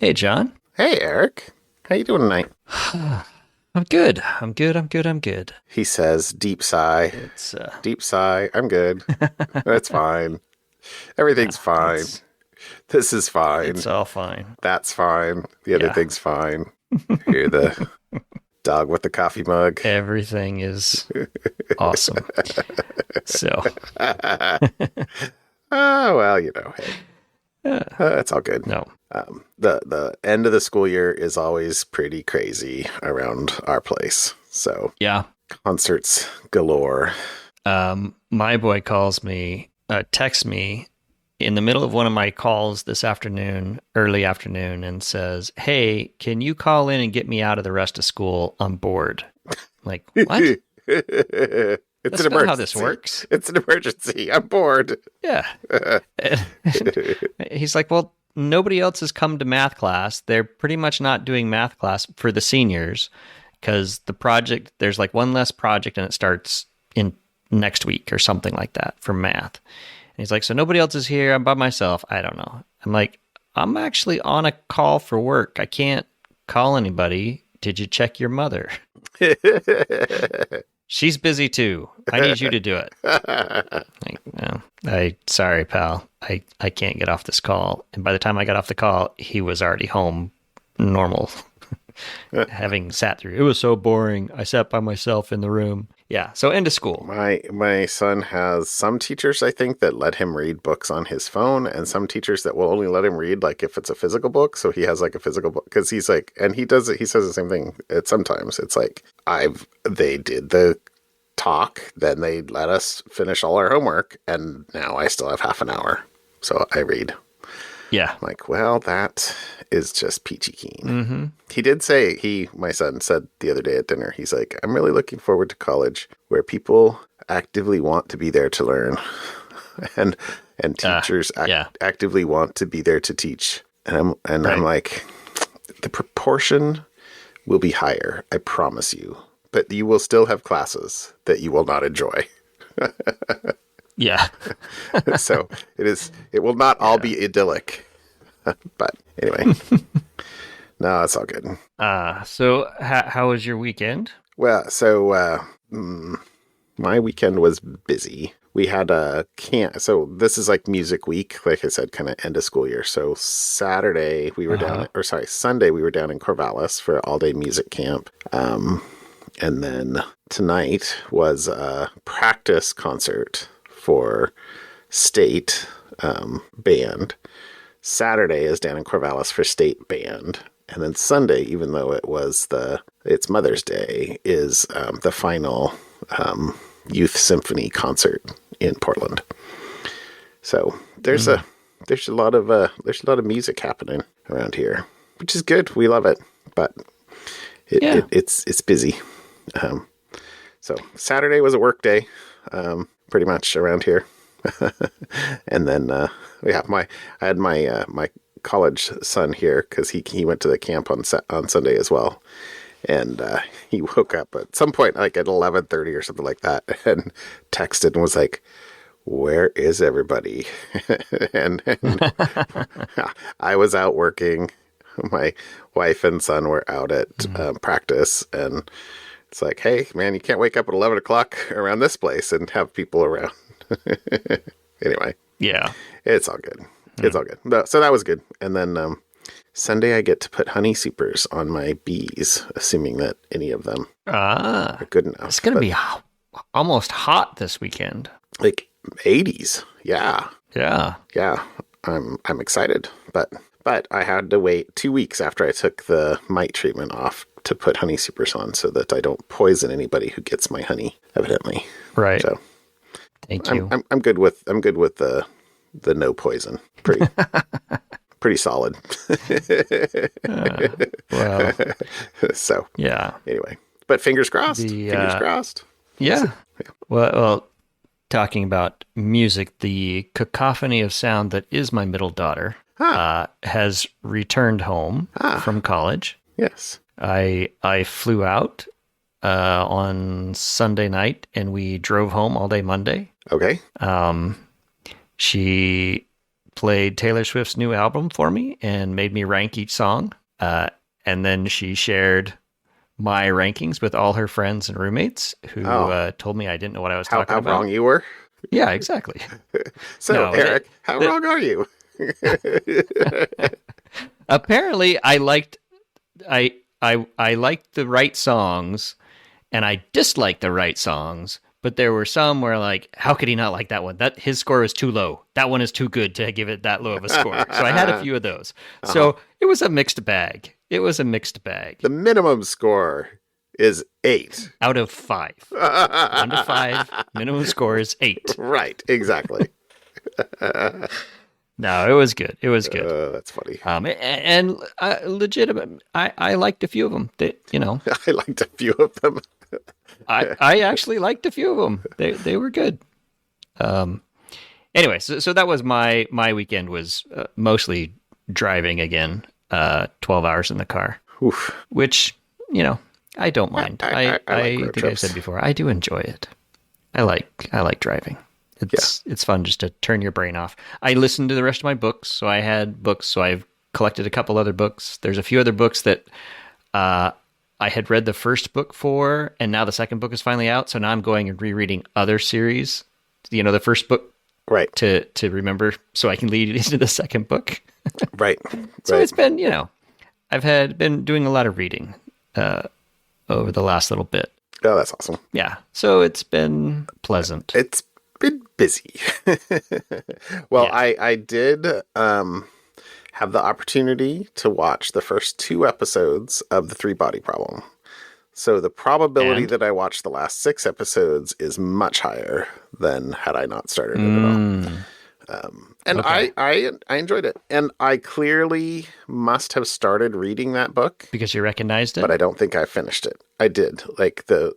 Hey, John. Hey, Eric. How you doing tonight? I'm good. I'm good. He says, deep sigh. It's Deep sigh. I'm good. That's fine. Everything's fine. it's This is fine. it's all fine. That's fine. The other Yeah. thing's fine. You're the dog with the coffee mug. Everything is awesome. So, Oh, well, hey, it's all good. no. The end of the school year is always pretty crazy around our place. So Yeah. concerts galore. My boy texts me in the middle of one of my calls this afternoon, early afternoon, and says, "Hey, can you call in and get me out of the rest of school? I'm bored." Like, what? It's That's an not emergency. how this works. It's an emergency. I'm bored. Yeah. He's like, well, nobody else has come to math class. They're pretty much not doing math class for the seniors because there's like one less project and it starts in next week or something like that for math. And he's like, so nobody else is here. I'm by myself. I don't know. I'm like, I'm actually on a call for work. I can't call anybody. Did you check your mother? She's busy too. I need you to do it. Like, no, sorry, pal. I can't get off this call. And by the time I got off the call, he was already home normal. Having sat through. It was so boring. I sat by myself in the room. Yeah. So end of school. My son has some teachers, I think, that let him read books on his phone, and some teachers that will only let him read like if it's a physical book. So he has like a physical book because he's like, and he does it. He says the same thing. Sometimes it's like they did the talk, then they let us finish all our homework, and now I still have half an hour, so I read. Yeah. I'm like, well, that is just peachy keen. Mm-hmm. He did say, my son said the other day at dinner, he's like, I'm really looking forward to college where people actively want to be there to learn and teachers actively want to be there to teach. And I'm like, the proportion will be higher, I promise you, but you will still have classes that you will not enjoy. Yeah. So it will not all be idyllic. But anyway, no, it's all good. So how was your weekend? Well, so my weekend was busy. We had a camp. So this is like music week, like I said, kind of end of school year. So Sunday we were down in Corvallis for all day music camp. And then tonight was a practice concert for state band. Saturday is down in Corvallis for state band. And then Sunday, even though it's Mother's Day, is the final youth symphony concert in Portland. So there's a lot of music happening around here, which is good. We love it, but it's busy. So Saturday was a work day, pretty much around here. And then, I had my college son here because he went to the camp on Sunday as well. And, he woke up at some point, like at 11:30 or something like that, and texted and was like, where is everybody? and I was out working. My wife and son were out at practice, and it's like, hey, man, you can't wake up at 11 o'clock around this place and have people around. Anyway. Yeah. It's all good. It's all good. So that was good. And then Sunday I get to put honey supers on my bees, assuming that any of them are good enough. It's going to be almost hot this weekend. Like 80s. Yeah. Yeah. Yeah. I'm excited. But I had to wait 2 weeks after I took the mite treatment off to put honey supers on so that I don't poison anybody who gets my honey, evidently. Right. So thank you. I'm good with the no poison. Pretty solid. Well, so yeah. Anyway, but fingers crossed. Fingers crossed. Yeah. So, yeah. Well, talking about music, the Cacophony of Sound that is my middle daughter has returned home from college. Yes. I flew out on Sunday night and we drove home all day Monday. Okay. She played Taylor Swift's new album for me and made me rank each song. And then she shared my rankings with all her friends and roommates who told me I didn't know what I was talking about. How wrong you were? Yeah, exactly. So, no, Eric, how wrong are you? Apparently, I liked the right songs, and I disliked the right songs. But there were some where, like, how could he not like that one? That his score is too low. That one is too good to give it that low of a score. So I had a few of those. So it was a mixed bag. The minimum score is 8 out of 5. 1 to 5. Minimum score is 8. Right. Exactly. No, it was good. That's funny. And legitimate. I liked a few of them. I liked a few of them. I actually liked a few of them. They were good. Anyway, so that was my weekend was mostly driving again. 12 hours in the car. Oof. Which I don't mind. I think I said before I do enjoy it. I like driving. It's fun just to turn your brain off. I listened to the rest of my books, so I had books. So I've collected a couple other books. There's a few other books that I had read the first book for, and now the second book is finally out. So now I'm going and rereading other series. The first book, right? To remember, so I can lead into the second book. Right. So it's been, I've been doing a lot of reading over the last little bit. Oh, that's awesome. Yeah. So it's been pleasant. It's been busy. Well, yeah. I did have the opportunity to watch the first 2 episodes of The 3-Body Problem. So the probability that I watched the last 6 episodes is much higher than had I not started it at all. And okay. I enjoyed it. And I clearly must have started reading that book. Because you recognized it? But I don't think I finished it. I did. Like the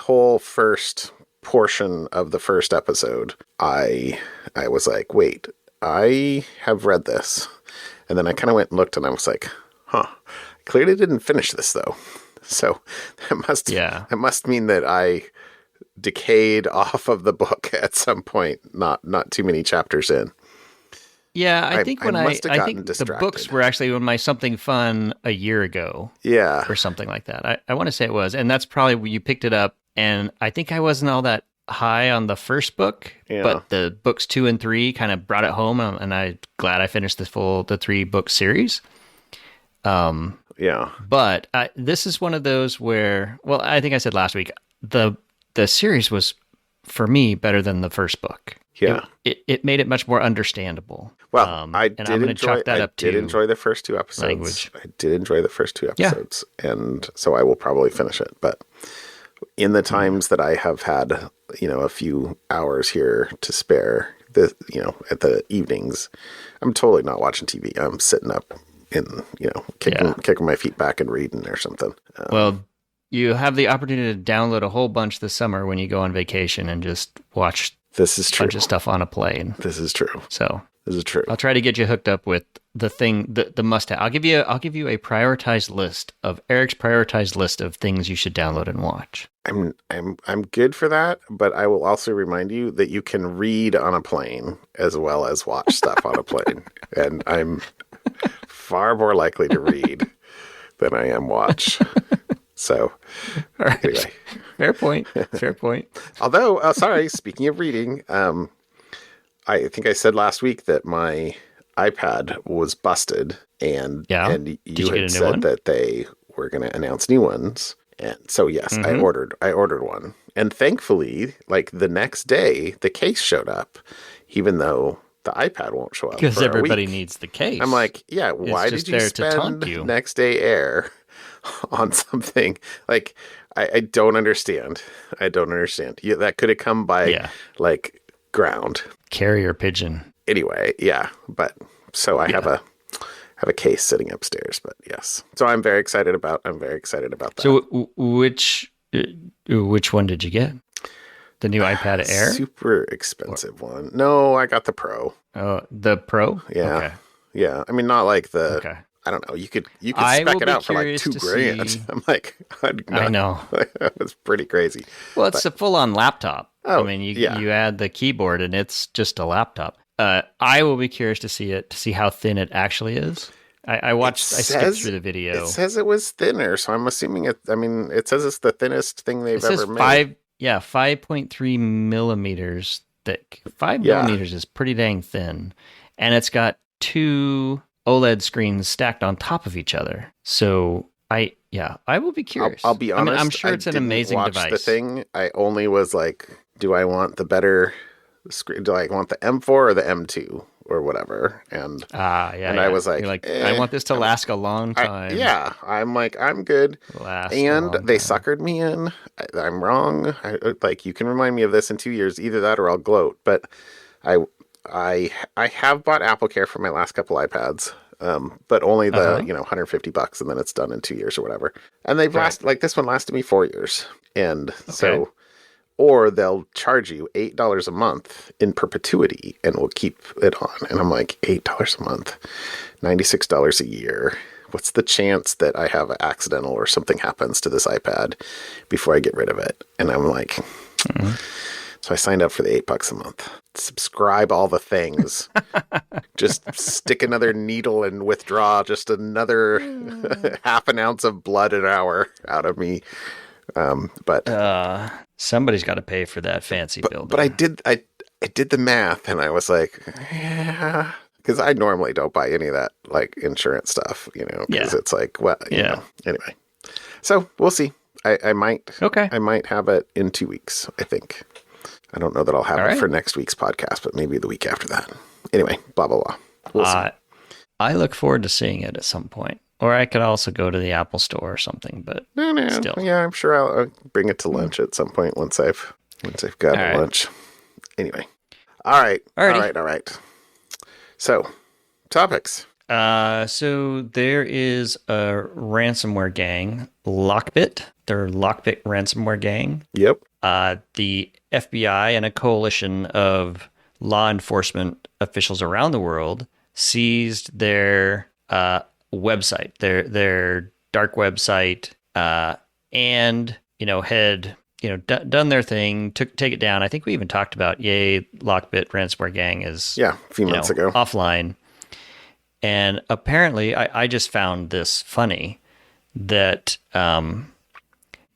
whole first portion of the first episode, I was like, wait, I have read this. And then I kind of went and looked and I was like, I clearly didn't finish this though. So that must mean that I decayed off of the book at some point, not too many chapters in. Yeah, I think the books were actually on my Something Fun a year ago. Yeah. Or something like that. I want to say it was. And that's probably when you picked it up. And I think I wasn't all that high on the first book, but the books 2 and 3 kind of brought it home. And I'm glad I finished the 3-book series. Yeah. But this is one of those where, well, I think I said last week, the series was, for me, better than the first book. Yeah. It made it much more understandable. Well, I did enjoy the first 2 episodes. Language. I did enjoy the first 2 episodes. Yeah. And so I will probably finish it. But in the times that I have had, a few hours here to spare, at the evenings, I'm totally not watching TV. I'm sitting up and, kicking my feet back and reading or something. Well, you have the opportunity to download a whole bunch this summer when you go on vacation and just watch a bunch of stuff on a plane. This is true. So this is true. I'll try to get you hooked up with the thing, the must-have. I'll give you a prioritized list of Eric's prioritized list of things you should download and watch. I'm good for that, but I will also remind you that you can read on a plane as well as watch stuff on a plane, and I'm far more likely to read than I am watch. So, all right. Anyway. Fair point. Although, speaking of reading, I think I said last week that my iPad was busted, and you had said that they were going to announce new ones. And so, yes, I ordered one. And thankfully, like the next day, the case showed up, even though the iPad won't show up. Because everybody needs the case. I'm like, why did you spend next day air on something? Like, I don't understand. Yeah, that could have come by like ground. Carrier pigeon. Anyway, but so I have a case sitting upstairs, but yes. So I'm very excited about that. So which one did you get? The new iPad Air? Super expensive one. No, I got the Pro. Oh, the Pro? Yeah. Okay. Yeah. I mean, not like the... Okay. I don't know. You could spec it out for like $2,000. I'm like, I know. That was pretty crazy. Well, it's a full-on laptop. I mean, you add the keyboard and it's just a laptop. I will be curious to see it, to see how thin it actually is. I skipped through the video. It says it was thinner, so I'm assuming it. I mean, it says it's the thinnest thing they've ever made. 5.3 millimeters thick. 5 millimeters is pretty dang thin, and it's got 2 OLED screens stacked on top of each other. So I will be curious. I'll be honest. I'm sure it's an amazing device. The thing, I only was like, do I want the better screen? Do I want the M4 or the M2 or whatever? And I was like, I want this to last a long time. I'm like, I'm good. And they suckered me in. I'm wrong. You can remind me of this in 2 years. Either that or I'll gloat. But I have bought AppleCare for my last couple iPads. But only the $150, and then it's done in 2 years or whatever. And they've this one lasted me 4 years. And so, or they'll charge you $8 a month in perpetuity and we'll keep it on. And I'm like, $8 a month, $96 a year. What's the chance that I have an accidental or something happens to this iPad before I get rid of it? And I'm like, So I signed up for the $8 a month. Subscribe all the things. Just stick another needle and withdraw just another half an ounce of blood an hour out of me. But somebody's got to pay for that fancy building. But I did the math, and I was like, yeah, because I normally don't buy any of that like insurance stuff, because it's like, well, you know. Anyway, so we'll see. I might have it in 2 weeks, I think. I don't know that I'll have it for next week's podcast, but maybe the week after that. Anyway, blah, blah, blah. We'll see. I look forward to seeing it at some point. Or I could also go to the Apple Store or something, but still. Yeah, I'm sure I'll bring it to lunch at some point once I've got lunch. Anyway. All right. So, topics. So there is a ransomware gang, LockBit. They're LockBit ransomware gang. Yep. The FBI and a coalition of law enforcement officials around the world seized their website, their dark website, and had done their thing, take it down. I think we even talked about LockBit ransomware gang is a few months ago offline. And apparently, I just found this funny that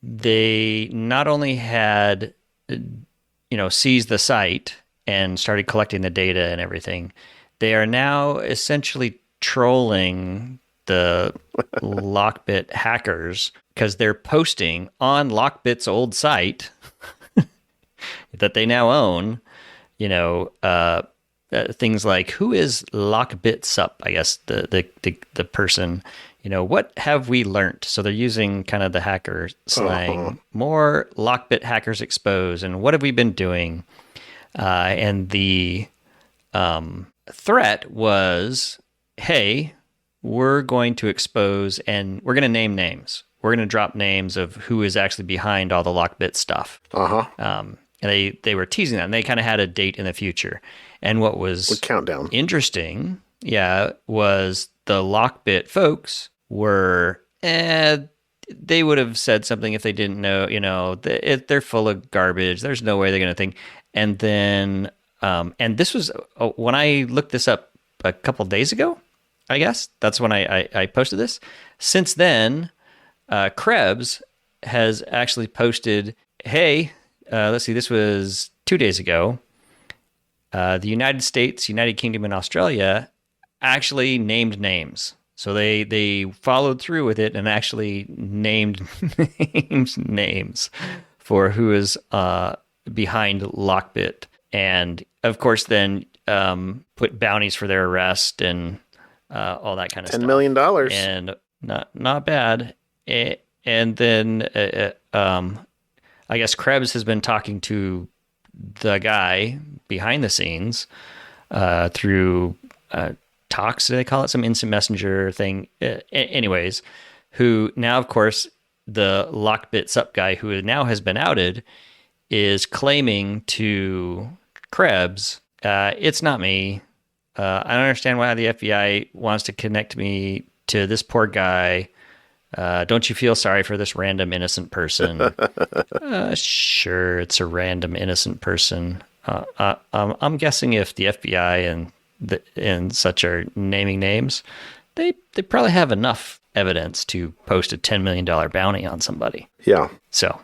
they not only had seized the site and started collecting the data and everything, they are now essentially trolling the LockBit hackers because they're posting on LockBit's old site that they now own, things like, who is LockBit Sup? I guess the person, what have we learned? So they're using kind of the hacker slang, more LockBit hackers exposed, and what have we been doing? And the threat was, hey, we're going to expose and we're going to name names. We're going to drop names of who is actually behind all the LockBit stuff. And they were teasing that, and they kind of had a date in the future. And what was countdown interesting, was the LockBit folks were, they would have said something if they didn't know, they're full of garbage. There's no way they're going to think. And then, and this was, when I looked this up a couple days ago, I guess, that's when I posted this. Since then, Krebs has actually posted, hey, let's see, this was 2 days ago. The United States, United Kingdom, and Australia actually named names. So they followed through with it and actually named names for who is behind LockBit. And, of course, then put bounties for their arrest and all that kind of stuff. $10 million. And not bad. And then I guess Krebs has been talking to the guy behind the scenes through talks, do they call it? Some instant messenger thing. Anyways, who now, of course, the LockBit Sup guy who now has been outed is claiming to Krebs, it's not me. I don't understand why the FBI wants to connect me to this poor guy. Don't you feel sorry for this random innocent person? Sure, it's a random innocent person. I'm guessing if the FBI and such are naming names, they probably have enough evidence to post a $10 million bounty on somebody. Yeah. So,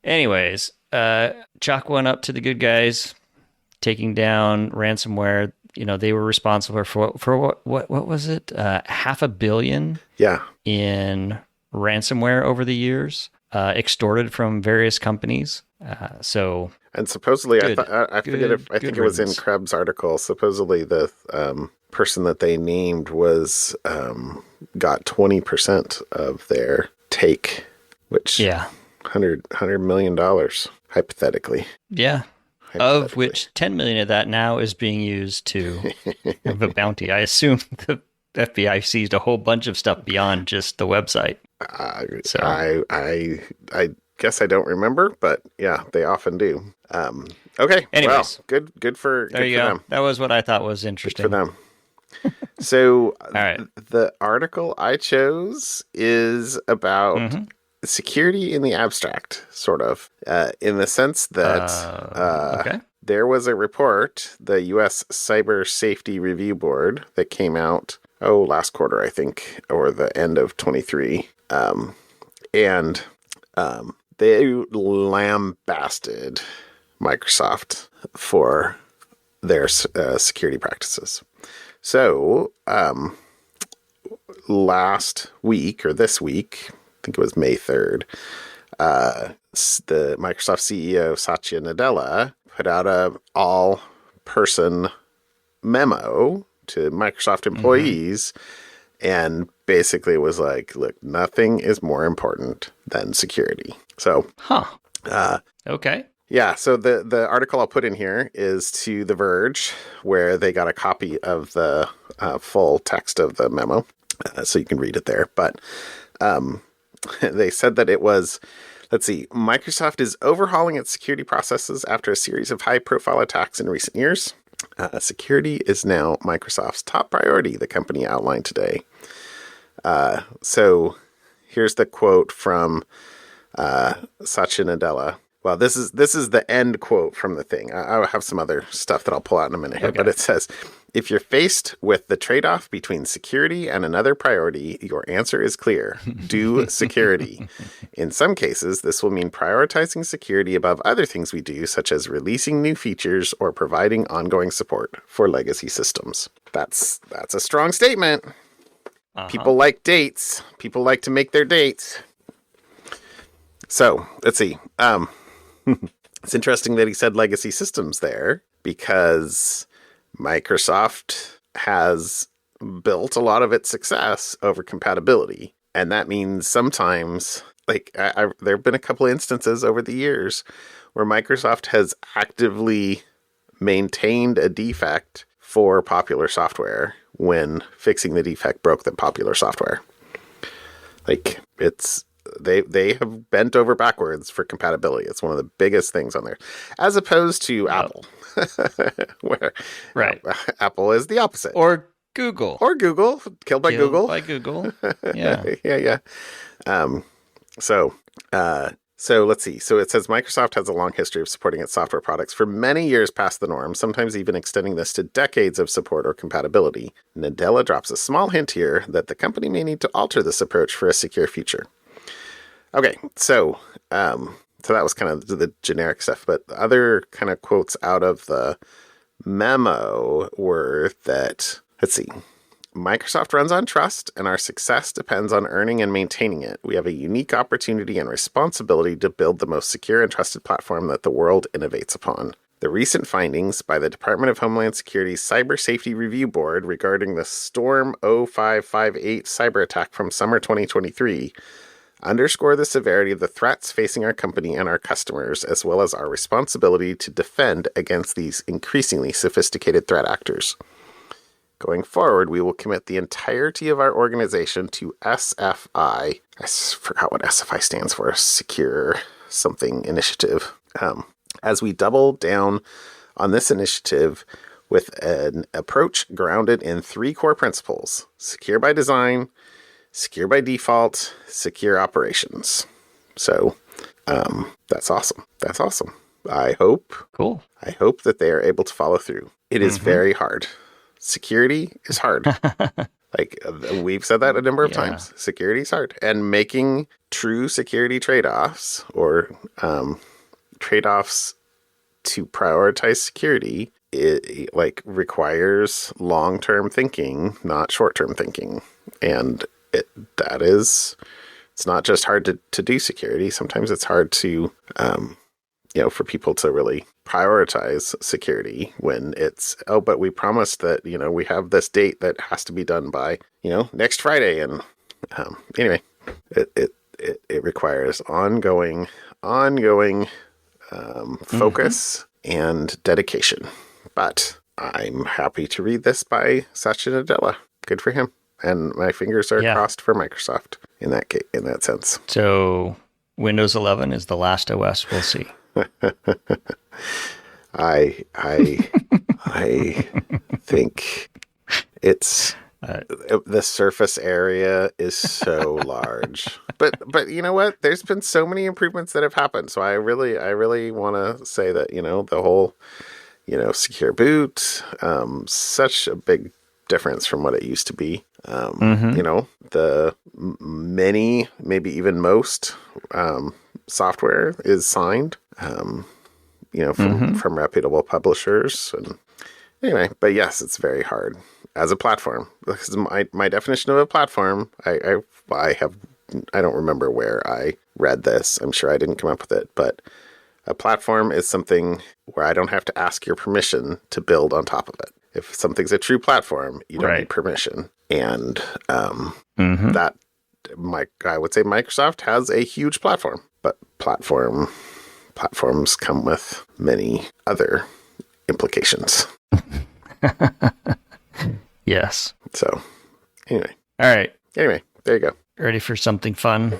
anyways, Chalk went up to the good guys, taking down ransomware. They were responsible for what was it? $500 million. Yeah. In ransomware over the years, extorted from various companies. And supposedly, good, I forget if I think it was in Krebs' article. Supposedly, the person that they named was got 20% of their take, which $100 million hypothetically. Yeah. Of which 10 million of that now is being used to have a bounty. I assume the FBI seized a whole bunch of stuff beyond just the website. So I guess I don't remember, but yeah, they often do. Okay. Anyways, well, good for them. That was what I thought was interesting for them. So all right. The article I chose is about security in the abstract, sort of, in the sense that there was a report, the U.S. Cyber Safety Review Board, that came out, last quarter, I think, or the end of 23. And they lambasted Microsoft for their security practices. So, last week, or this week, I think it was May 3rd, the Microsoft CEO, Satya Nadella, put out a all-person memo to Microsoft employees and basically was like, look, nothing is more important than security. So, okay. Yeah, so the article I'll put in here is to The Verge, where they got a copy of the full text of the memo, so you can read it there. But they said that it was, Microsoft is overhauling its security processes after a series of high-profile attacks in recent years. Security is now Microsoft's top priority, the company outlined today. So here's the quote from Satya Nadella. Well, this is the end quote from the thing. I'll have some other stuff that I'll pull out in a minute here, but it says, if you're faced with the trade-off between security and another priority, your answer is clear. Do security. In some cases, this will mean prioritizing security above other things we do, such as releasing new features or providing ongoing support for legacy systems. That's a strong statement. People like dates. People like to make their dates. So, let's see. It's interesting that he said legacy systems there, because Microsoft has built a lot of its success over compatibility. And that means sometimes, there have been a couple of instances over the years where Microsoft has actively maintained a defect for popular software when fixing the defect broke the popular software. They have bent over backwards for compatibility. It's one of the biggest things on there, as opposed to Apple, where Apple is the opposite. Or Google. Killed by Google. Yeah. Yeah. So let's see. So it says Microsoft has a long history of supporting its software products for many years past the norm, sometimes even extending this to decades of support or compatibility. Nadella drops a small hint here that the company may need to alter this approach for a secure future. Okay, so that was kind of the generic stuff, but other kind of quotes out of the memo were that, Microsoft runs on trust, and our success depends on earning and maintaining it. We have a unique opportunity and responsibility to build the most secure and trusted platform that the world innovates upon. The recent findings by the Department of Homeland Security's Cyber Safety Review Board regarding the Storm 0558 cyber attack from summer 2023 underscore the severity of the threats facing our company and our customers, as well as our responsibility to defend against these increasingly sophisticated threat actors. Going forward, we will commit the entirety of our organization to SFI. I forgot what SFI stands for. Secure something initiative. As we double down on this initiative with an approach grounded in 3 core principles: secure by design, secure by default, secure operations. So, that's awesome. I hope Cool. that they are able to follow through. It is very hard. Security is hard. Like we've said that a number of times. Security is hard. And making true security trade-offs or trade-offs to prioritize security, it like requires long-term thinking, not short-term thinking. And it's not just hard to do security. Sometimes it's hard to, for people to really prioritize security when it's, but we promised that, we have this date that has to be done by, next Friday. And anyway, it requires ongoing focus and dedication. But I'm happy to read this by Satya Nadella. Good for him. And my fingers are crossed for Microsoft in that sense. So Windows 11 is the last OS we'll see. I think it's the surface area is so large. But you know what? There's been so many improvements that have happened. So I really want to say that, the whole, secure boot, such a big difference from what it used to be. The many, maybe even most software is signed, from reputable publishers. And anyway, but yes, it's very hard as a platform. This is my definition of a platform. I don't remember where I read this. I'm sure I didn't come up with it, but a platform is something where I don't have to ask your permission to build on top of it. If something's a true platform, you don't need permission. And that I would say Microsoft has a huge platform, but platforms come with many other implications. Yes. So anyway. All right. Anyway, there you go. Ready for something fun?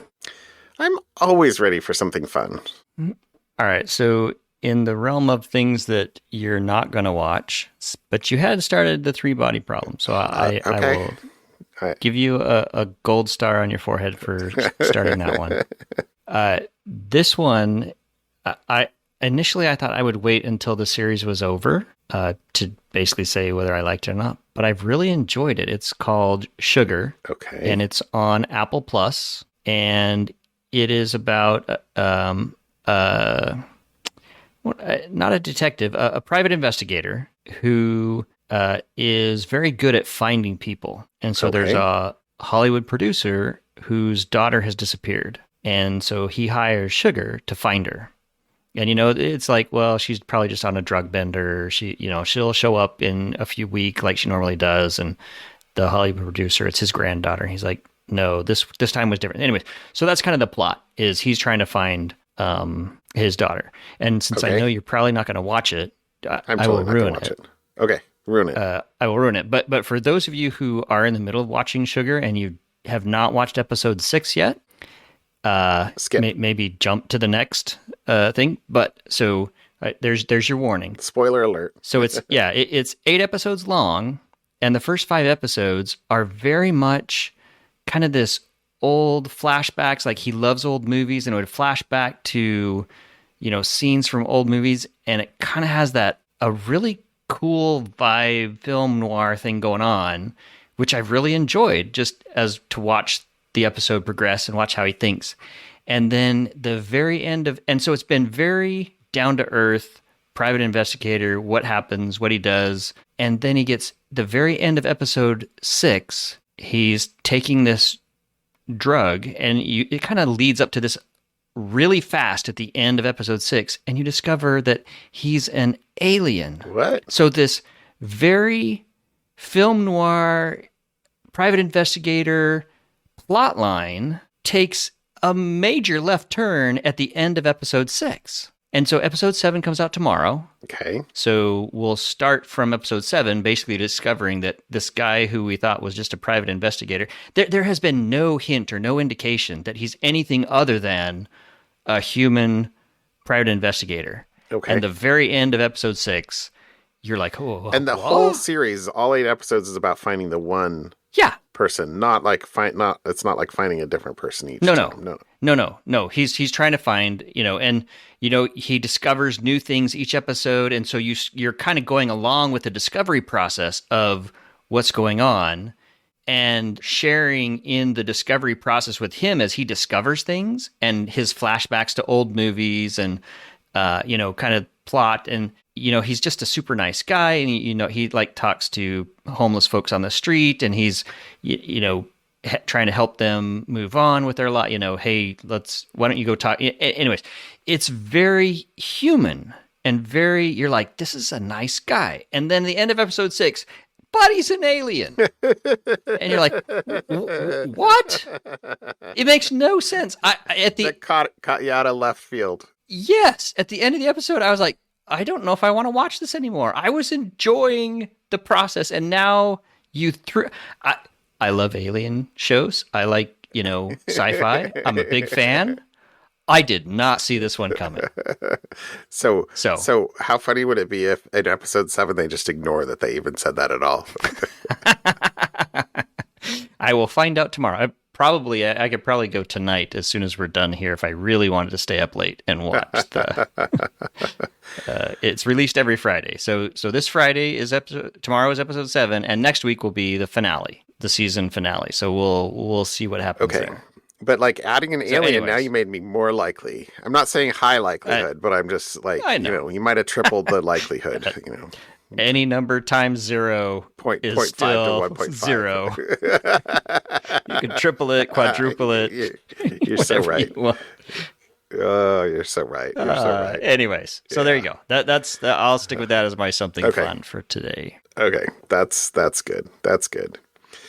I'm always ready for something fun. All right. So in the realm of things that you're not going to watch, but you had started the 3-body problem. So I will give you a gold star on your forehead for starting that one. This one, I thought I would wait until the series was over to basically say whether I liked it or not. But I've really enjoyed it. It's called Sugar. Okay. And it's on Apple Plus. And it is about not a detective, a private investigator who is very good at finding people. And so there's a Hollywood producer whose daughter has disappeared. And so he hires Sugar to find her. And, it's like, well, she's probably just on a drug bender. She'll show up in a few weeks like she normally does. And the Hollywood producer, it's his granddaughter. He's like, no, this time was different. Anyways, so that's kind of the plot, is he's trying to find his daughter. And since I know you're probably not going to watch it, I will ruin it. Okay, ruin it. I will ruin it. But for those of you who are in the middle of watching Sugar and you have not watched episode 6 yet, skip. Maybe jump to the next thing. But so there's your warning. Spoiler alert. So it's 8 episodes long, and the first 5 episodes are very much kind of this old flashbacks. Like, he loves old movies, and it would flash back to scenes from old movies, and it kind of has a really cool vibe, film noir thing going on, which I've really enjoyed just as to watch the episode progress and watch how he thinks. And then the very end and so it's been very down to earth, private investigator, what happens, what he does. And then he gets the very end of episode 6, he's taking this drug, and it kind of leads up to this really fast at the end of episode 6, and you discover that he's an alien. What? So this very film noir, private investigator plot line takes a major left turn at the end of episode 6. And so episode 7 comes out tomorrow. Okay. So we'll start from episode 7, basically discovering that this guy who we thought was just a private investigator, there has been no hint or no indication that he's anything other than a human private investigator. Okay. And the very end of episode 6, you're like, oh. And the whole series, all 8 episodes, is about finding the one person, not like it's not like finding a different person each time. No. No. He's trying to find, and he discovers new things each episode, and so you're kind of going along with the discovery process of what's going on, and sharing in the discovery process with him as he discovers things and his flashbacks to old movies and kind of plot. And he's just a super nice guy, and he like talks to homeless folks on the street, and he's trying to help them move on with their life. Hey, why don't you go talk? Anyways, it's very human and you're like, this is a nice guy. And then the end of episode 6, Buddy's an alien. And you're like, what? It makes no sense. That caught you out of left field. Yes. At the end of the episode, I was like, I don't know if I want to watch this anymore. I was enjoying the process. And now you threw... I love alien shows. I like, sci-fi. I'm a big fan. I did not see this one coming. So how funny would it be if in episode 7 they just ignore that they even said that at all? I will find out tomorrow. I could probably go tonight as soon as we're done here if I really wanted to stay up late and watch the. It's released every Friday, so this Friday tomorrow is episode 7, and next week will be the finale, the season finale. So we'll see what happens there. But like adding an alien, now you made me more likely. I'm not saying high likelihood, but I'm just like, you might have tripled the likelihood, Any number times 0 is still 1.5 to 1.5. 0. You can triple it, quadruple it. You're so right. Oh, you're so right. You're so right. Anyways, so there you go. That's I'll stick with that as my something fun for today. Okay, that's good. That's good.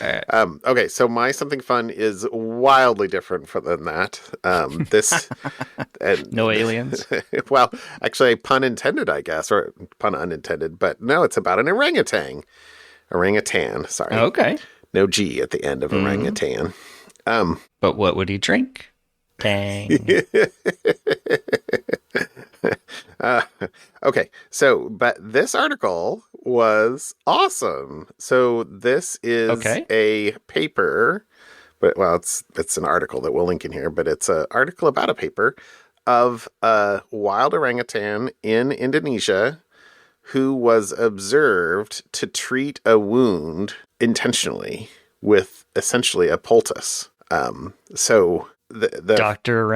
All right. Okay, so my something fun is wildly different than that. This and no aliens. Well, actually, pun intended, I guess, or pun unintended. But no, it's about an orangutan. Orangutan. Sorry. Okay. No G at the end of orangutan. But what would he drink? Dang. Okay, but this article was awesome. So this is a paper, but it's an article that we'll link in here, but it's an article about a paper of a wild orangutan in Indonesia who was observed to treat a wound intentionally with essentially a poultice. So the Dr.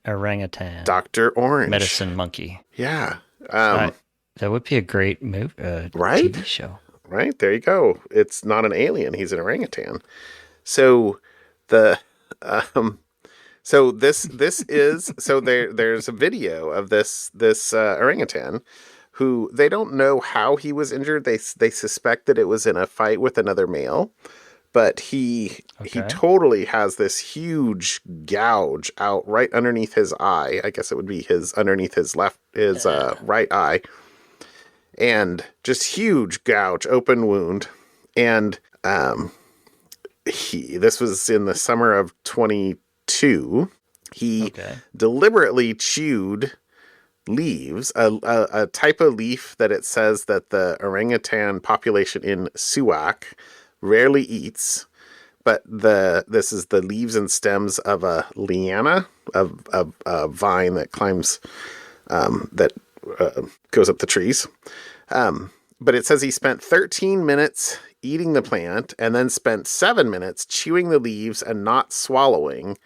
Orangutan. Dr. Orange. Medicine Monkey. Yeah. That would be a great right? TV show. Right? There you go. It's not an alien. He's an orangutan. So there's a video of this orangutan who they don't know how he was injured. They suspect that it was in a fight with another male. But he totally has this huge gouge out right underneath his eye. I guess it would be underneath his right eye. And just huge gouge, open wound. And this was in the summer of 22. He deliberately chewed leaves, a type of leaf that it says that the orangutan population in Suak rarely eats, but this is the leaves and stems of a liana, of a vine that climbs, that goes up the trees. But it says he spent 13 minutes eating the plant and then spent 7 minutes chewing the leaves and not swallowing,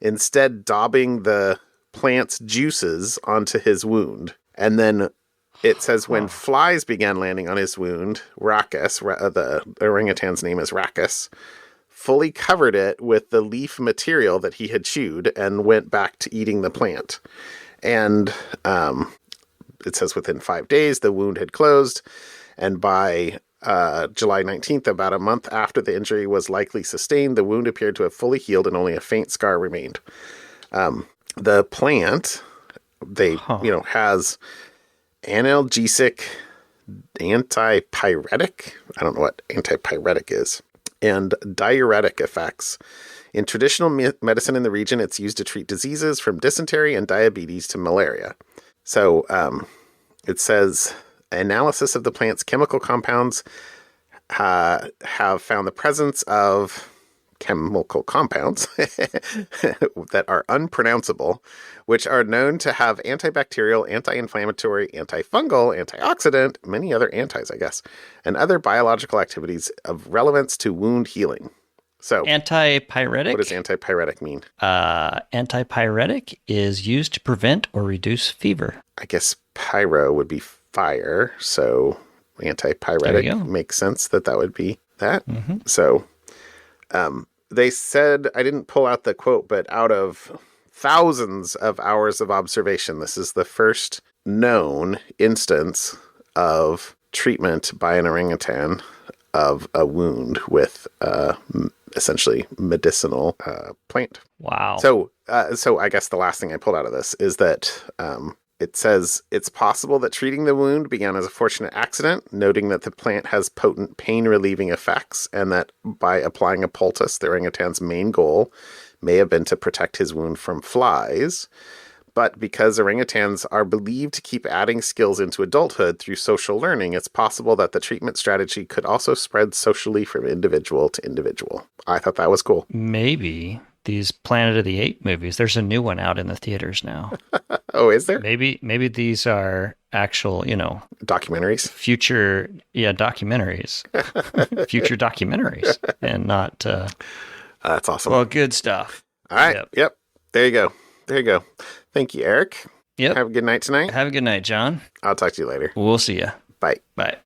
instead daubing the plant's juices onto his wound. And then it says when flies began landing on his wound, Rakus, the orangutan's name is Rakus, fully covered it with the leaf material that he had chewed and went back to eating the plant. And it says within 5 days, the wound had closed. And by July 19th, about a month after the injury was likely sustained, the wound appeared to have fully healed and only a faint scar remained. The plant, has analgesic, antipyretic, I don't know what antipyretic is, and diuretic effects. In traditional medicine in the region, it's used to treat diseases from dysentery and diabetes to malaria. So it says analysis of the plant's chemical compounds have found the presence of chemical compounds that are unpronounceable, which are known to have antibacterial, anti-inflammatory, antifungal, antioxidant, many other antis, I guess, and other biological activities of relevance to wound healing. So, Antipyretic? What does antipyretic mean? Antipyretic is used to prevent or reduce fever. I guess pyro would be fire, so antipyretic makes sense that would be that. Mm-hmm. So, they said, I didn't pull out the quote, but out of thousands of hours of observation, this is the first known instance of treatment by an orangutan of a wound with essentially medicinal plant. Wow. So I guess the last thing I pulled out of this is that it says it's possible that treating the wound began as a fortunate accident, noting that the plant has potent pain-relieving effects, and that by applying a poultice, the orangutan's main goal may have been to protect his wound from flies. But because orangutans are believed to keep adding skills into adulthood through social learning, it's possible that the treatment strategy could also spread socially from individual to individual. I thought that was cool. Maybe these Planet of the Apes movies, there's a new one out in the theaters now. Oh, is there? Maybe these are actual, documentaries? Future, documentaries. Future documentaries and not... that's awesome. Well, good stuff. All right. Yep. There you go. Thank you, Eric. Yep. Have a good night tonight. Have a good night, John. I'll talk to you later. We'll see you. Bye. Bye.